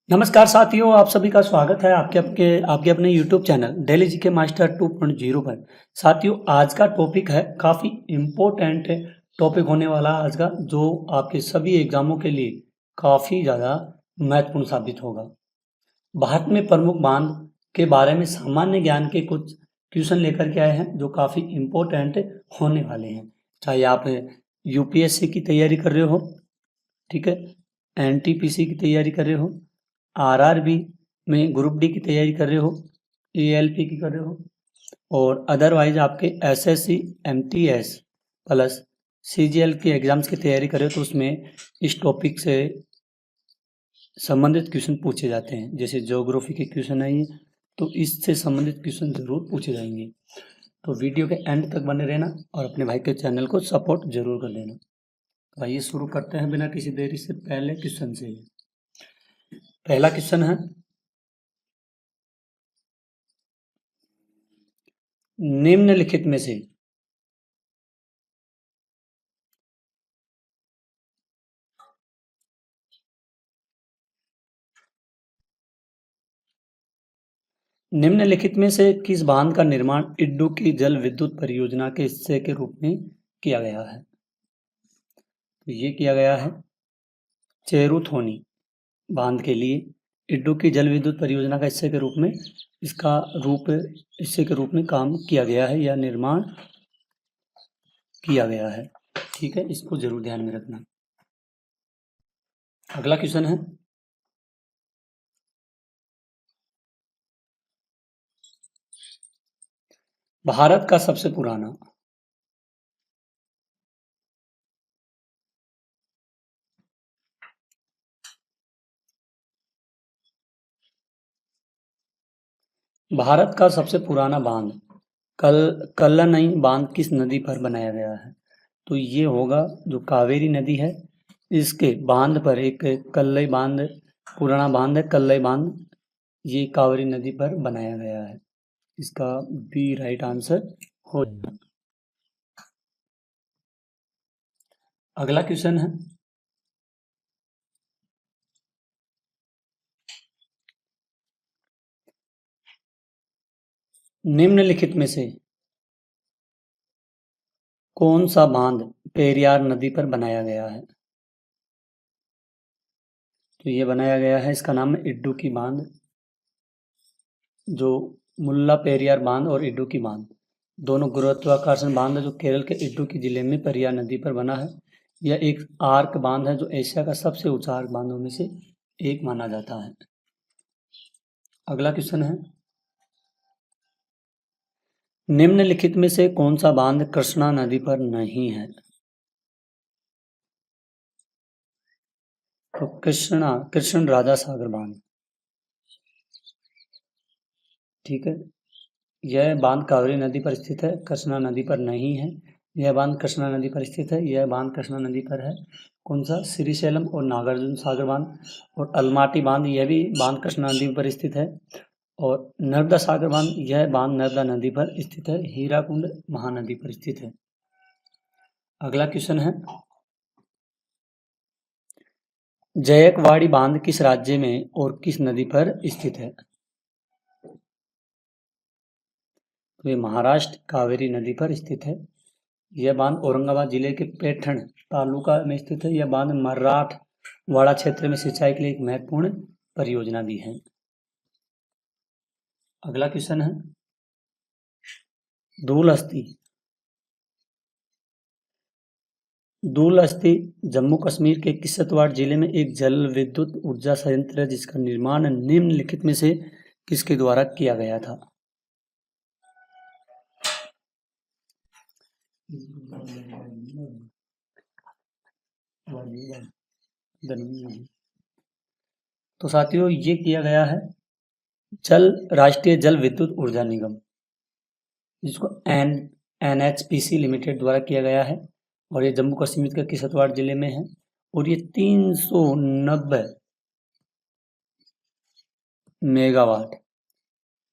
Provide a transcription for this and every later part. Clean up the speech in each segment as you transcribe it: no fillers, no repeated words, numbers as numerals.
नमस्कार साथियों, आप सभी का स्वागत है आपके अपने YouTube channel daily GK master 2.0 पर। साथियों, आज का टॉपिक है काफ़ी इम्पोर्टेंट टॉपिक होने वाला है आज का, जो आपके सभी एग्जामों के लिए काफ़ी ज़्यादा महत्वपूर्ण साबित होगा। भारत में प्रमुख बांध के बारे में सामान्य ज्ञान के कुछ क्वेश्चन लेकर के आए हैं जो काफ़ी इम्पोर्टेंट होने वाले हैं। चाहे आप यूपीएससी की तैयारी कर रहे हो, ठीक है, एनटीपीसी की तैयारी कर रहे हो, आरआरबी में ग्रुप डी की तैयारी कर रहे हो, एएलपी की कर रहे हो, और अदरवाइज आपके एसएससी एमटीएस प्लस सीजीएल की एग्जाम्स की तैयारी कर रहे हो, तो उसमें इस टॉपिक से संबंधित क्वेश्चन पूछे जाते हैं। जैसे ज्योग्राफी के क्वेश्चन है ये, तो इससे संबंधित क्वेश्चन जरूर पूछे जाएंगे। तो वीडियो के एंड तक बने रहना और अपने भाई के चैनल को सपोर्ट जरूर कर लेना। तो आइए शुरू करते हैं बिना किसी देरी से पहले क्वेश्चन से। पहला क्वेश्चन है, निम्नलिखित में से निम्नलिखित में से किस बांध का निर्माण इडुक्की जल विद्युत परियोजना के हिस्से के रूप में किया गया है? तो ये किया गया है चेरुथोनी बांध के लिए इडुक्की जल विद्युत परियोजना का हिस्से के रूप में हिस्से के रूप में काम किया गया है या निर्माण किया गया है। ठीक है, इसको जरूर ध्यान में रखना। अगला क्वेश्चन है, भारत का सबसे पुराना भारत का सबसे पुराना बांध कल्लनई बांध किस नदी पर बनाया गया है? तो ये होगा जो कावेरी नदी है, इसके बांध पर एक कल्लई बांध, पुराना बांध है कल्लई बांध, ये कावेरी नदी पर बनाया गया है। इसका बी राइट आंसर हो जाएगा। अगला क्वेश्चन है, निम्नलिखित में से कौन सा बांध पेरियार नदी पर बनाया गया है? तो ये बनाया गया है, इसका नाम है इडुक्की बांध, जो मुल्ला पेरियार बांध और इडुक्की बांध दोनों गुरुत्वाकर्षण बांध है, जो केरल के इडुक्की जिले में पेरियार नदी पर बना है। यह एक आर्क बांध है जो एशिया का सबसे ऊंचा आर्क बांधों में से एक माना जाता है। अगला क्वेश्चन है, निम्नलिखित में से कौन सा बांध कृष्णा नदी पर नहीं है? तो कृष्ण राजा सागर बांध, ठीक है, यह बांध कावेरी नदी पर स्थित है, कृष्णा नदी पर नहीं है। यह बांध कृष्णा नदी पर स्थित है, यह बांध कृष्णा नदी पर है। कौन सा? श्रीशैलम और नागार्जुन सागर बांध और अलमाटी बांध, यह भी बांध कृष्णा नदी पर स्थित है। और नर्मदा सागर बांध, यह बांध नर्मदा नदी पर स्थित है, हीराकुंड महानदी पर स्थित है। अगला क्वेश्चन है, जयकवाड़ी बांध किस राज्य में और किस नदी पर स्थित है? तो ये महाराष्ट्र कावेरी नदी पर स्थित है। यह बांध औरंगाबाद जिले के पैठण तालुका में स्थित है। यह बांध मराठवाड़ा क्षेत्र में सिंचाई के लिए एक महत्वपूर्ण परियोजना भी है। अगला क्वेश्चन है, दूलहस्ती जम्मू कश्मीर के किश्तवाड़ जिले में एक जल विद्युत ऊर्जा संयंत्र है, जिसका निर्माण निम्नलिखित में से किसके द्वारा किया गया था? तो साथियों, ये किया गया है राष्ट्रीय जल विद्युत ऊर्जा निगम, जिसको एनएचपीसी लिमिटेड द्वारा किया गया है, और ये जम्मू कश्मीर के किश्तवाड़ जिले में है। और ये 390 मेगावाट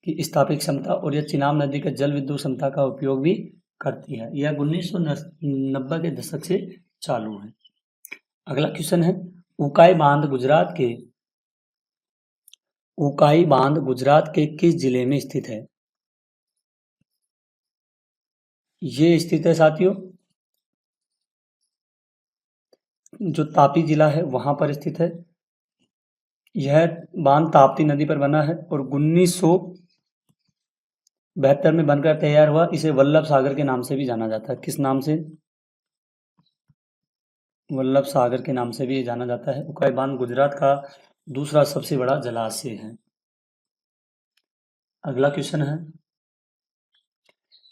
की स्थापित क्षमता और यह चिनाब नदी के जल विद्युत क्षमता का उपयोग भी करती है। यह 1990 के दशक से चालू है। अगला क्वेश्चन है, उकाई बांध गुजरात के उकाई बांध गुजरात के किस जिले में स्थित है? ये स्थित है साथियों, जो तापी जिला है वहां पर स्थित है। यह बांध ताप्ती नदी पर बना है और 1972 में बनकर तैयार हुआ। इसे वल्लभ सागर के नाम से भी जाना जाता है। किस नाम से? वल्लभ सागर के नाम से भी ये जाना जाता है। उकाई बांध गुजरात का दूसरा सबसे बड़ा जलाशय है। अगला क्वेश्चन है,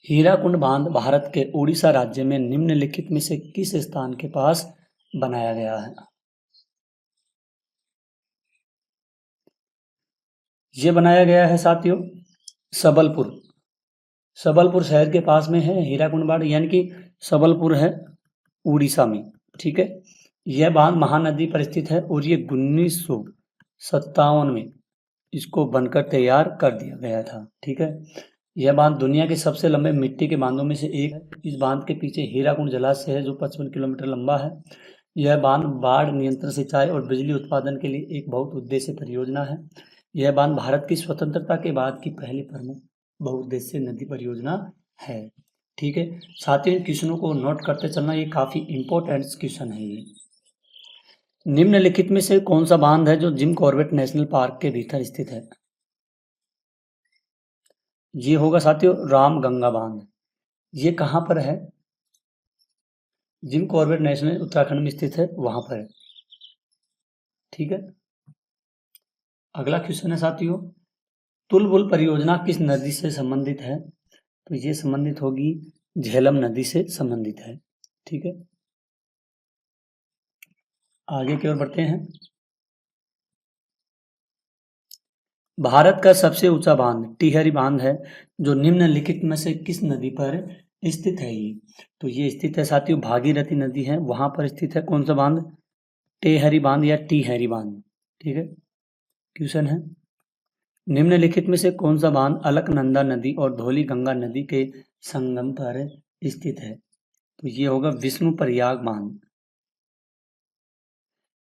हीराकुंड बांध भारत के उड़ीसा राज्य में निम्नलिखित में से किस स्थान के पास बनाया गया है? ये बनाया गया है साथियों सबलपुर। सबलपुर शहर के पास में है हीराकुंड बांध, यानी कि सबलपुर है उड़ीसा में। ठीक है, यह बांध महानदी पर स्थित है और ये 1957 में इसको बनकर तैयार कर दिया गया था। ठीक है, यह बांध दुनिया के सबसे लंबे मिट्टी के बांधों में से एक है। इस बांध के पीछे हीराकुंड जलाशय है जो 55 किलोमीटर लंबा है। यह बांध बाढ़ नियंत्रण, सिंचाई और बिजली उत्पादन के लिए एक बहुत उद्देश्य परियोजना है। यह बांध भारत की स्वतंत्रता के बाद की पहली प्रमुख बहुउद्देश्य नदी परियोजना है। ठीक है, साथियों इन क्वेश्चनों को नोट करते चलना, ये काफी इंपॉर्टेंट क्वेश्चन है ये। निम्नलिखित में से कौन सा बांध है जो जिम कॉर्बेट नेशनल पार्क के भीतर स्थित है? ये होगा साथियों रामगंगा बांध। ये कहाँ पर है? जिम कॉर्बेट नेशनल उत्तराखंड में स्थित है, वहां पर है। ठीक है, अगला क्वेश्चन है साथियों, तुलबुल परियोजना किस नदी से संबंधित है? तो ये संबंधित होगी झेलम नदी से संबंधित है। ठीक है, आगे की ओर बढ़ते हैं। भारत का सबसे ऊंचा बांध टिहरी बांध है जो निम्नलिखित में से किस नदी पर स्थित है? ये तो ये स्थित है साथियों भागीरथी नदी है, वहां पर स्थित है। कौन सा बांध? टेहरी बांध या टिहरी बांध। ठीक है, क्वेश्चन है, निम्नलिखित में से कौन सा बांध अलकनंदा नदी और धौली गंगा नदी के संगम पर स्थित है? तो ये होगा विष्णु प्रयाग बांध।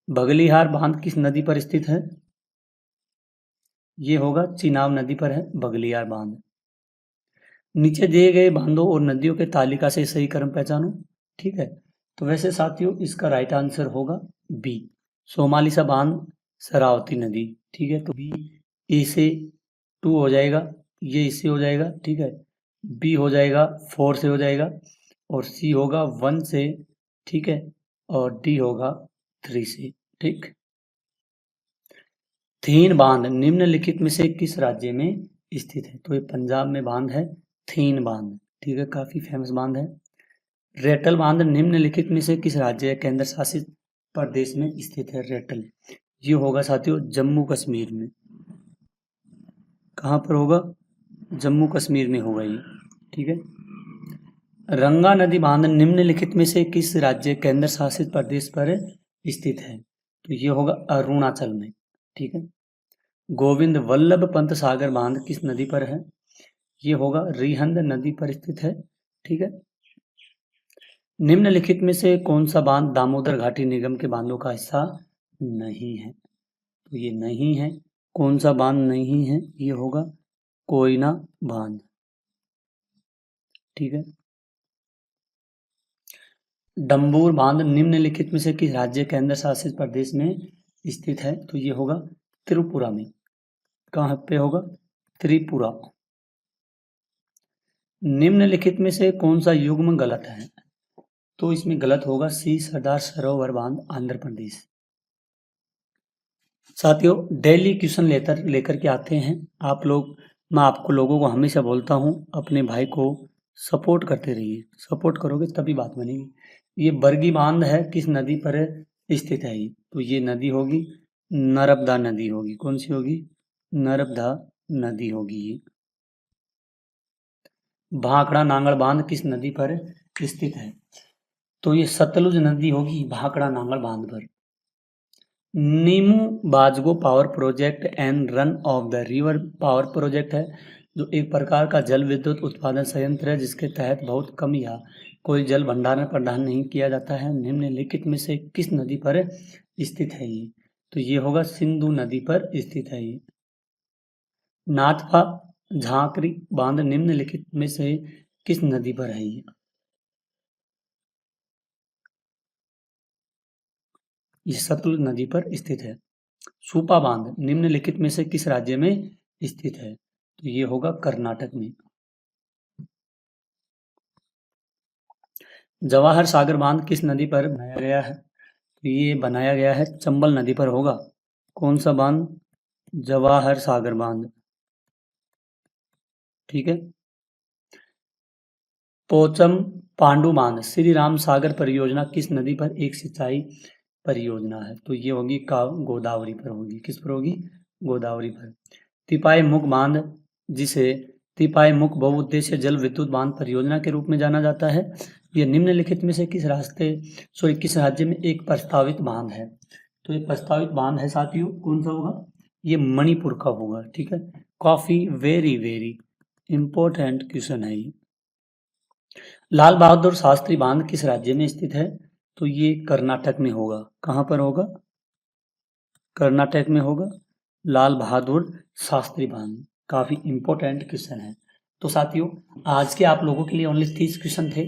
बगलिहार बांध किस नदी पर स्थित है? ये होगा चिनाब नदी पर है बगलियार बांध। नीचे दिए गए बांधों और नदियों के तालिका से सही क्रम पहचानो। ठीक है, तो वैसे साथियों इसका राइट आंसर होगा बी, सोमालिसा बांध शरावती नदी। ठीक है, तो बी ए से 2 हो जाएगा, ये इससे हो जाएगा। ठीक है, बी हो जाएगा 4 से हो जाएगा और सी होगा 1 से। ठीक है, और डी होगा 3 से। ठीक, थीन बांध निम्नलिखित में से किस राज्य में स्थित है? तो ये पंजाब में बांध है थीन बांध। ठीक है, काफी फेमस बांध है। रेटल बांध निम्नलिखित में से किस राज्य या केंद्र शासित प्रदेश में स्थित है? रेटल ये होगा साथियों जम्मू कश्मीर में। कहाँ पर होगा? जम्मू कश्मीर में होगा ये। ठीक है, रंगा नदी बांध निम्नलिखित में से किस राज्य केंद्र शासित प्रदेश पर स्थित है? तो ये होगा अरुणाचल में। ठीक है, गोविंद वल्लभ पंत सागर बांध किस नदी पर है? ये होगा रिहंद नदी पर स्थित है। ठीक है, निम्नलिखित में से कौन सा बांध दामोदर घाटी निगम के बांधों का हिस्सा नहीं है? तो ये नहीं है। कौन सा बांध नहीं है? ये होगा कोयना बांध। ठीक है, डंबूर बांध निम्नलिखित में से किस राज्य केंद्र शासित प्रदेश में स्थित है? तो ये होगा त्रिपुरा में। कहाँ पे होगा? त्रिपुरा। निम्नलिखित में से कौन सा युग्म गलत है? तो इसमें गलत होगा सी, सरदार सरोवर बांध आंध्र प्रदेश। साथियों डेली क्वेश्चन लेकर के आते हैं आप लोग। मैं आपको लोगों को हमेशा बोलता हूँ अपने भाई को सपोर्ट करते रहिए, सपोर्ट करोगे तभी बात बनेगी। ये बरगी बांध है किस नदी पर स्थित है? ये तो ये नदी होगी नर्मदा नदी होगी। कौन सी होगी? नर्मदा नदी होगी ये। भाखड़ा नांगल बांध किस नदी पर स्थित है? तो ये सतलुज नदी होगी भाखड़ा नांगल बांध पर। Nimoo Bazgo power project and run of the river power project है जो एक प्रकार का जल विद्युत उत्पादन संयंत्र है जिसके तहत बहुत कम या कोई जल भंडारण प्रदान नहीं किया जाता है। निम्नलिखित में से किस नदी पर स्थित है ये? तो ये होगा सिंधु नदी पर स्थित है ये। नाथपा झांकरी बांध निम्नलिखित में से किस नदी पर है ये सतलुज नदी पर स्थित है। सूपा बांध निम्नलिखित में से किस राज्य में स्थित है? तो ये होगा कर्नाटक में। जवाहर सागर बांध किस नदी पर बनाया गया है? तो ये बनाया गया है चंबल नदी पर होगा। कौन सा बांध? जवाहर सागर बांध। ठीक है। पोचम पांडु बांध श्री राम सागर परियोजना किस नदी पर एक सिंचाई परियोजना है? तो ये होगी गोदावरी पर होगी। किस पर होगी? गोदावरी पर। तिपाई मुख बांध जिसे तिपाई मुख बहुउद्देशीय जल विद्युत बांध परियोजना के रूप में जाना जाता है, ये निम्नलिखित में से किस राज्य में एक प्रस्तावित बांध है? तो ये प्रस्तावित बांध है साथियों, कौन सा होगा? ये मणिपुर का होगा। ठीक है। काफी वेरी वेरी इंपॉर्टेंट क्वेश्चन है ये। लाल बहादुर शास्त्री बांध किस राज्य में स्थित है? तो ये कर्नाटक में होगा। कहाँ पर होगा? कर्नाटक में होगा लाल बहादुर शास्त्री बांध। काफी इंपॉर्टेंट क्वेश्चन है। तो साथियों, आज के आप लोगों के लिए ओनली 30 क्वेश्चन थे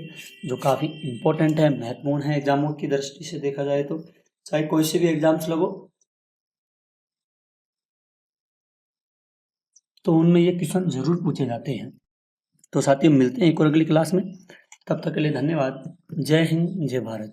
जो काफी इंपॉर्टेंट है, महत्वपूर्ण है एग्जामों की दृष्टि से देखा जाए तो, चाहे कोई से भी एग्जाम्स लगो तो उनमें ये क्वेश्चन जरूर पूछे जाते हैं। तो साथियों, मिलते हैं एक और अगली क्लास में। तब तक के लिए धन्यवाद। जय हिंद, जय भारत।